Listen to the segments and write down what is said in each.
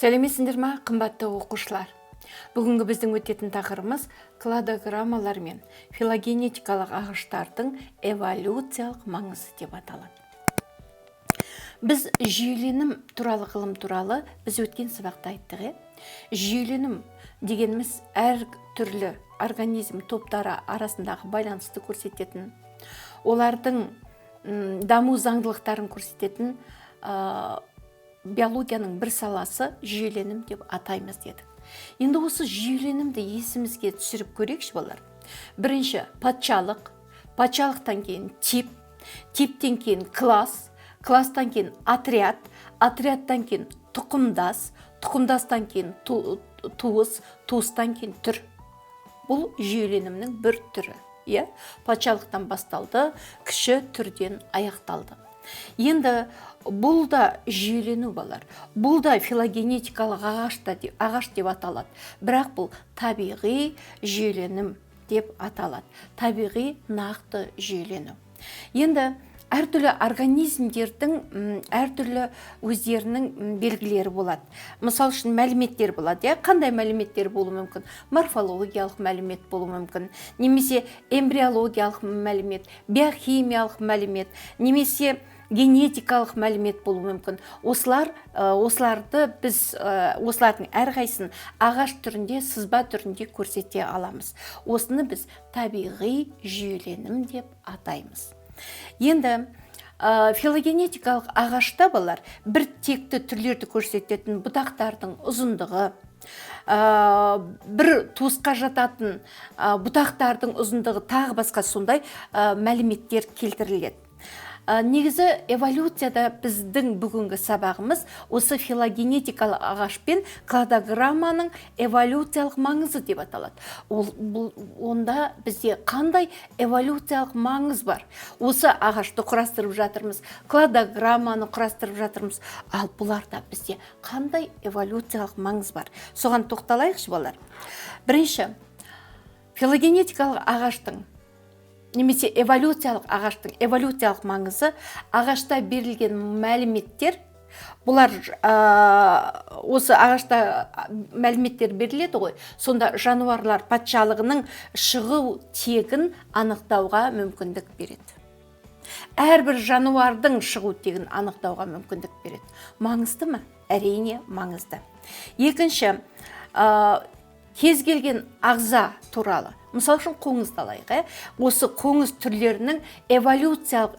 Сәлеметсіңдер ма, қымбатты оқушылар? Бүгінгі біздің өтетін тақырыбымыз кладограммалар мен филогенетикалық ағаштардың эволюциялық маңызы деп аталады. Біз жүйеленім туралы ғылым туралы біз өткен сабақта айттық. Жүйеленім дегеніміз әр түрлі организм топтары арасындағы байланысты көрсететін, олардың даму заңдылықтарын көрсететін биологияның бір саласы жүйеленім деп атаймыз дедік. Енді осы жүйеленімді есімізге түсіріп көрейікші балалар. Бірінші патшалық, патшалықтан кейін тип, типтен кейін класс, класстан кейін отряд, отрядтан кейін тұқымдас, тұқымдастан кейін туыс, туыстан кейін түр. Бұл жүйеленімнің бір түрі. Патшалықтан басталды, кіші түрден аяқталды. Енді бұл да жүйелену балар. Бұл да филогенетикалық ағаш деп аталады. Бірақ бұл табиғи жүйеленім деп аталады. Табиғи нақты жүйелену. Енді әртүрлі организмдердің әртүрлі өздерінің белгілері болады. Мысал үшін мәліметтер болады. Қандай мәліметтер болуы мүмкін? Морфологиялық мәлімет болуы мүмкін, немесе эмбриологиялық мәлімет, биохимиялық мәлімет, немесе генетикалық мәлімет болуы мүмкін. Осыларды біз осылардың әрқайсысын ағаш түрінде, сызба түрінде көрсете аламыз. Осыны біз табиғи жүйеленім деп атаймыз. Енді филогенетикалық ағашта балар бір текті түрлерді көрсететін бұтақтардың ұзындығы, бір туысқа жататын бұтақтардың ұзындығы, тағы басқа сондай мәліметтер келтіріледі. Негізі эволюцияда біздің бүгінгі сабағымыз осы филогенетикалық ағаш пен кладограмманың эволюциялық маңызы деп аталады. Онда бізде қандай эволюциялық маңыз бар? Осы ағашты құрастырып жатырмыз, кладограмманы құрастырып жатырмыз. Ал бұларда бізде қандай эволюциялық маңыз бар? Соған тоқталайықшы балалар. Бірінші, филогенетикалық ағаштың немесе эволюциялық ағаштың эволюциялық маңызы ағашта берілген мәліметтер. Бұлар осы ағашта мәліметтер беріледі ғой. Сонда жануарлар патшалығының шығу тегін анықтауға мүмкіндік береді. Әрбір жануардың шығу тегін анықтауға мүмкіндік береді. Маңызды ма? Әрине маңызды. Екінші, кез келген ағза туралы. Мысал үшін қоңызды алайық. Осы қоңыз түрлерінің эволюциялық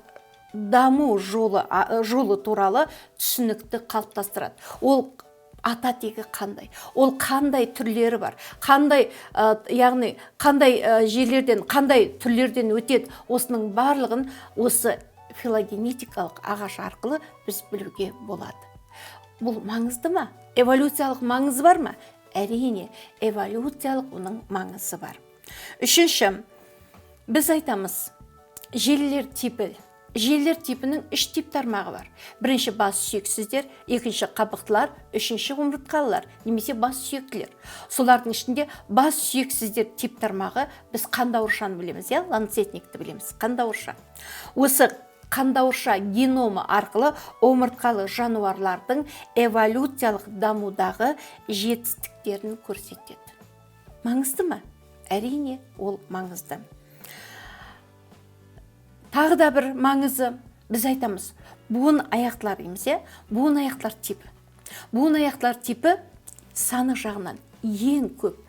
даму жолы туралы түсінікті қалыптастырады. Ол ата тегі қандай? Ол қандай түрлері бар? Яғни қандай жерлерден, қандай түрлерден өтеді? Осының барлығын осы филогенетикалық ағаш арқылы біз білуге болады. Бұл маңызды ма? Эволюциялық маңызы бар ма? Әрине, эволюциялық оның маңызы бар. Үшінші, біз айтамыз, желілер типі. Желілер типінің 3 тип тармағы бар. Бірінші бас сүйексіздер, екінші қабықтылар, үшінші омыртқалылар, немесе бас сүйектілер. Солардың ішінде бас сүйексіздер тип тармағы біз қандауыршаны білеміз, ланцетникті білеміз, қандауырша. Осы қандауырша геномы арқылы омыртқалы жануарлардың эволюциялық дамудағы жетістіктерін көрсетеді. Маңызды ма? Әрине, ол маңызды. Тағы да бір маңызы, біз айтамыз, буын аяқтылар дейміз, буын аяқтылар типі. Буын аяқтылар типі саны жағынан ең көп,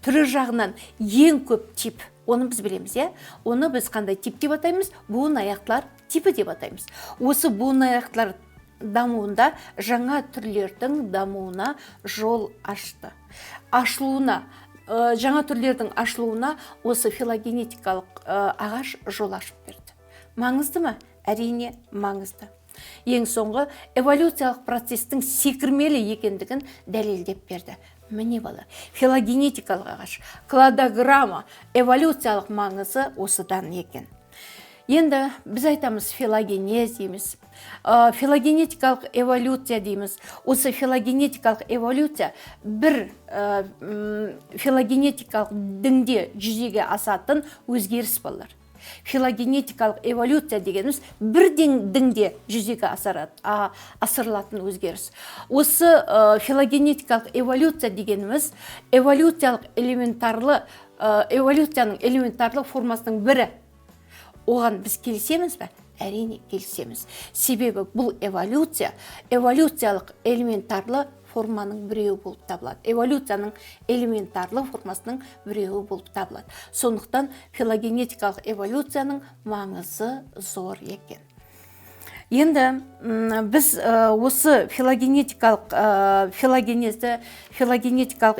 түрі жағынан ең көп тип. Оны біз білеміз, Оны біз қандай тип деп атаймыз? Буын аяқтылар типі деп атаймыз. Осы буын аяқтылар дамуында жаңа түрлердің дамуына жол ашты. Жаңа түрлердің ашылуына осы филогенетикалық ағаш жол ашып берді. Маңызды ма? Әрине маңызды. Ең соңғы эволюциялық процестің секірмелі екендігін дәлелдеп берді. Міне бала, филогенетикалық ағаш, кладограмма, эволюциялық маңызы осыдан екен. Енді біз айтамыз филогенез дейміз, филогенетикалық эволюция дейміз. Осы филогенетикалық эволюция бір филогенетикалық діңде жүзеге асатын өзгеріс балалар. Филогенетикалық эволюция дегеніміз бірден діңде жүзеге асырылатын өзгеріс. Осы филогенетикалық эволюция дегеніміз эволюцияның элементарлы формасының бірі. Оған біз келісеміз бе? Әрине келісеміз. Себебі бұл эволюциялық элементарлы форманың біреуі болып табылады. Эволюцияның элементарлы формасының біреуі болып табылады. Сондықтан филогенетикалық эволюцияның маңызы зор екен. Енді біз осы филогенетикалық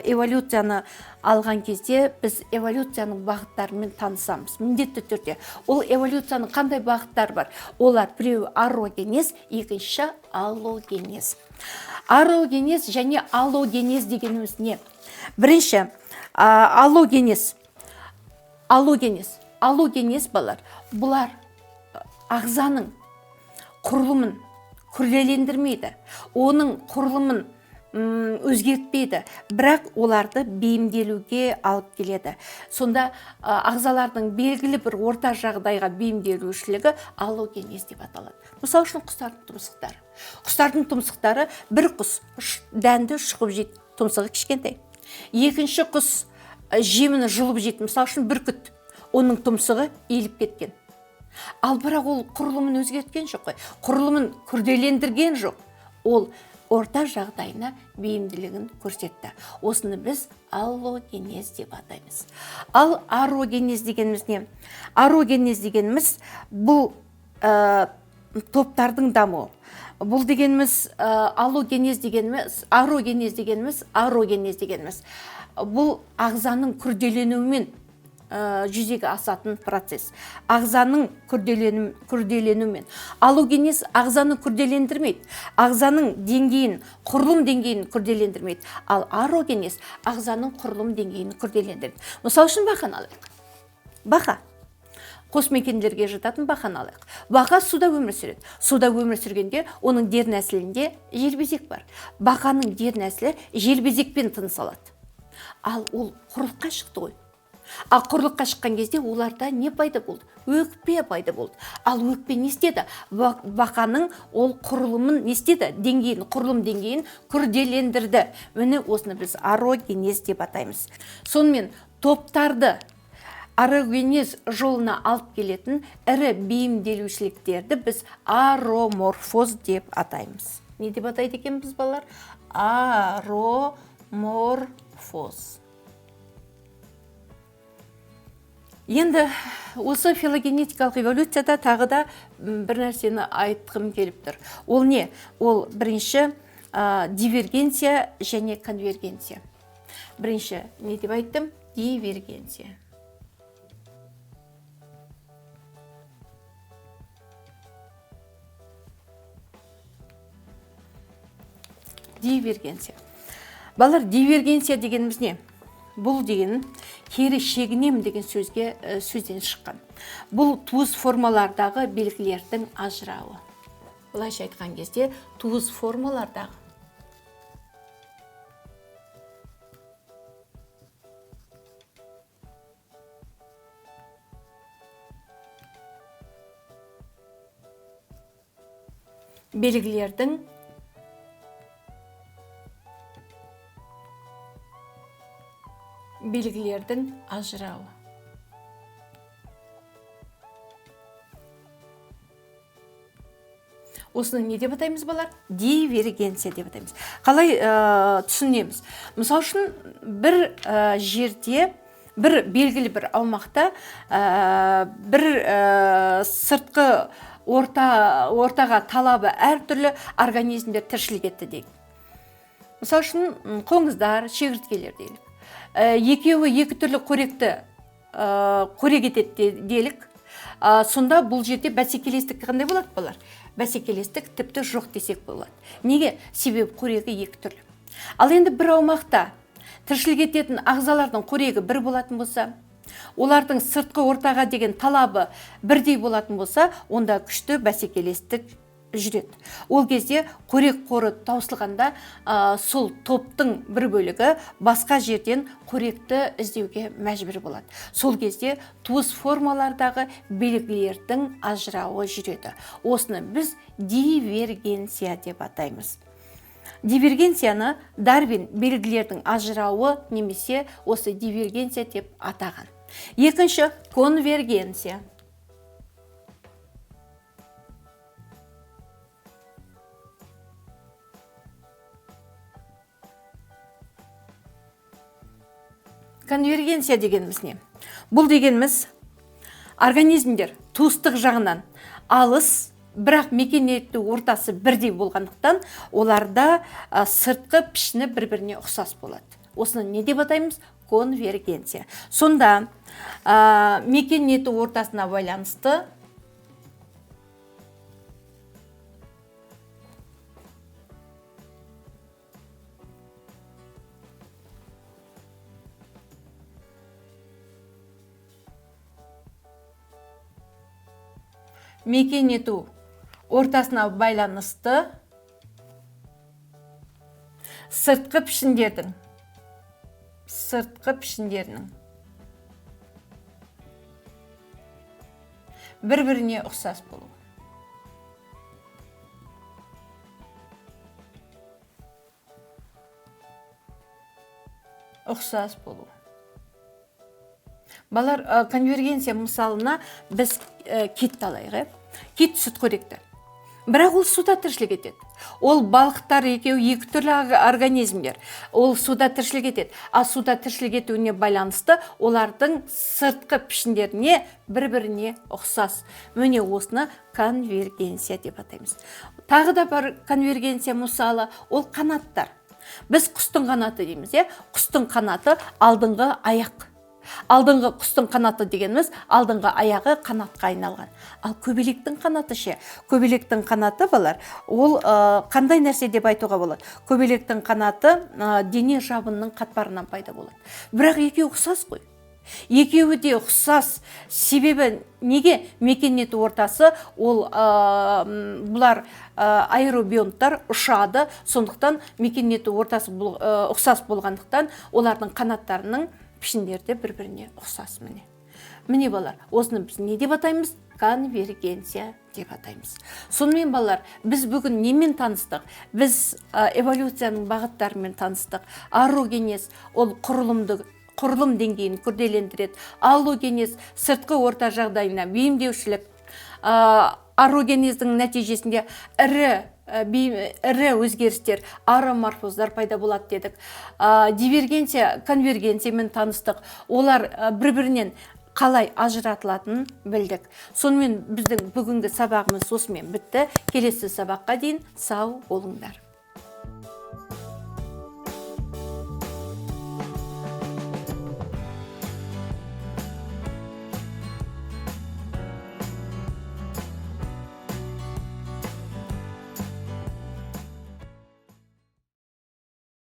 эволюцияны алған кезде біз эволюцияның бағыттарымен танысамыз. Міндетті түрде. Ол эволюцияның қандай бағыттары бар? Олар біреуі арогенез, екінші аллогенез. Арогенез және аллогенез дегеніміз не? Бірінші, аллогенез балар. Бұлар ағзаның құрылымын күрделендірмейді, оның құрылымын өзгертпейді, бірақ оларды бейімделуге алып келеді. Сонда ағзалардың белгілі бір орта жағдайға бейімделушілігі аллогенез деп аталады. Мысалы үшін құстардың тұмсықтары бір құс дәнді шұқып жейді, тұмсығы кішкентай. Екінші құс жеміні жұлып жейді, мысалы үшін бүркіт, оның тұмсығы иіліп кеткен. Ал бірақ ол құрылымын өзгерткен жоқ қой, құрылымын күрделендірген жоқ. Ол орта жағдайына бейімділігін көрсетті. Осыны біз аллогенез деп атаймыз. Ал арогенез дегеніміз не? Арогенез дегеніміз бұл топтардың дамуы. Бұл дегеніміз арогенез дегеніміз бұл ағзаның күрделенуімен жүзеге асатын процесс. Ағзаның күрделенуімен. Аллогенез ағзаны күрделендірмейді. Ағзаның құрылым деңгейін күрделендірмейді. Ал арогенез ағзаның құрылым деңгейін күрделендіреді. Мысалы үшін бақаны алайық. Бақа. Қосмекендерге жататын бақаны алайық. Бақа суда өмір сүреді. Суда өмір сүргенде оның дернәсілінде желбезек бар. Бақаның дернәсілі желбезекпен тыныс алады. Ал ол құрлыққа шықты ғой. Ал құрлыққа шыққан кезде оларда не пайда болды? Өкпе пайда болды. Ал өкпе не істеді? Бақаның ол құрылымын не істеді? Құрылым деңгейін күрделендірді. Міне осыны біз арогенез деп атаймыз. Сонымен топтарды арогенез жолына алып келетін ірі бейімделушіліктерді біз ароморфоз деп атаймыз. Не деп атайды екен біз балалар? Ароморфоз. Енді осы филогенетикалық эволюцияда тағы да бір нәрсені айтқым келіп тұр. Ол не? Ол бірінші дивергенция және конвергенция. Бірінші не деп айттым? Дивергенция. Балалар, дивергенция дегеніміз не? Бұл деген кері шегінем деген сөзден шыққан. Бұл туыс формалардағы белгілердің ажырауы. Былайша айтқан кезде туыс формалардағы белгілердің ажырауы. Осыны не деп атаймыз балар? Дивергенция деп атаймыз. Қалай түсінеміз? Мысалы үшін бір жерде, бір белгілі бір аумақта бір сыртқы ортаға талабы әртүрлі организмдер тіршілік етті дейік. Мысалы үшін қоңыздар, шегірткелер дейік. Екеуі екі түрлі қорек етеді делік. Сонда бұл жерде бәсекелестік қандай болады балар? Бәсекелестік тіпті жоқ десек болады. Неге? Себебі қорегі екі түрлі. Ал енді бір аумақта тіршілік ететін ағзалардың қорегі бір болатын болса, олардың сыртқы ортаға деген талабы бірдей болатын болса, онда күшті бәсекелестік жүреді. Ол кезде қорек қоры таусылғанда сол топтың бір бөлігі басқа жерден қоректі іздеуге мәжбүр болады. Сол кезде туыс формалардағы белгілердің ажырауы жүреді. Осыны біз дивергенция деп атаймыз. Дивергенцияны Дарвин белгілердің ажырауы немесе осы дивергенция деп атаған. Екінші конвергенция. Конвергенция дегеніміз не? Бұл дегеніміз организмдер туыстық жағынан алыс, бірақ мекенетті ортасы бірдей болғандықтан оларда сыртқы пішіні бір-біріне ұқсас болады. Осыны не деп атаймыз? Конвергенция. Сонда мекенетті ортасына байланысты сыртқы пішіндердің бір-біріне ұқсас болу. Балар, конвергенция мысалына біз китті алайық. Кит сүтқоректі. Бірақ ол суда тіршілік етеді. Ол балықтар екеуі екі түрлі организмдер. Ол суда тіршілік етеді. А суда тіршілік етуіне байланысты олардың сыртқы пішіндеріне бір-біріне ұқсас. Міне осыны конвергенция деп атаймыз. Тағы да бір конвергенция мысалы ол қанаттар. Біз құстың қанаты дейміз. Құстың қанаты алдыңғы аяқ. Алдыңғы құстың қанаты дегеніміз алдыңғы аяғы қанатқа айналған. Ал көбелектің қанаты ше? Көбелектің қанаты балар, ол қандай нәрсе деп айтуға болады? Көбелектің қанаты дене жабынның қатпарынан пайда болады. Бірақ екеуі ұқсас қой. Екеуі де ұқсас. Себебі неге? Мекенетті ортасы ол бұлар аэробионттар ұшады. Сондықтан мекенетті ортасы ұқсас болғандықтан олардың қанаттарының пішіндерді бір-біріне ұқсас. Міне балар, осыны біз не деп атаймыз? Конвергенция деп атаймыз. Сонымен балар, біз бүгін немен таныстық? Біз эволюцияның бағыттарымен таныстық. Арогенез ол құрылым деңгейін күрделендіреді. Аллогенез сыртқы орта жағдайына бейімдеушілік. Арогенездің нәтижесінде ірі өзгерістер, ароморфоздар пайда болады дедік. Дивергенция, конвергенциямен таныстық. Олар бір-бірінен қалай ажыратылатынын білдік. Сонымен біздің бүгінгі сабағымыз осымен бітті. Келесі сабаққа дейін сау болыңдар.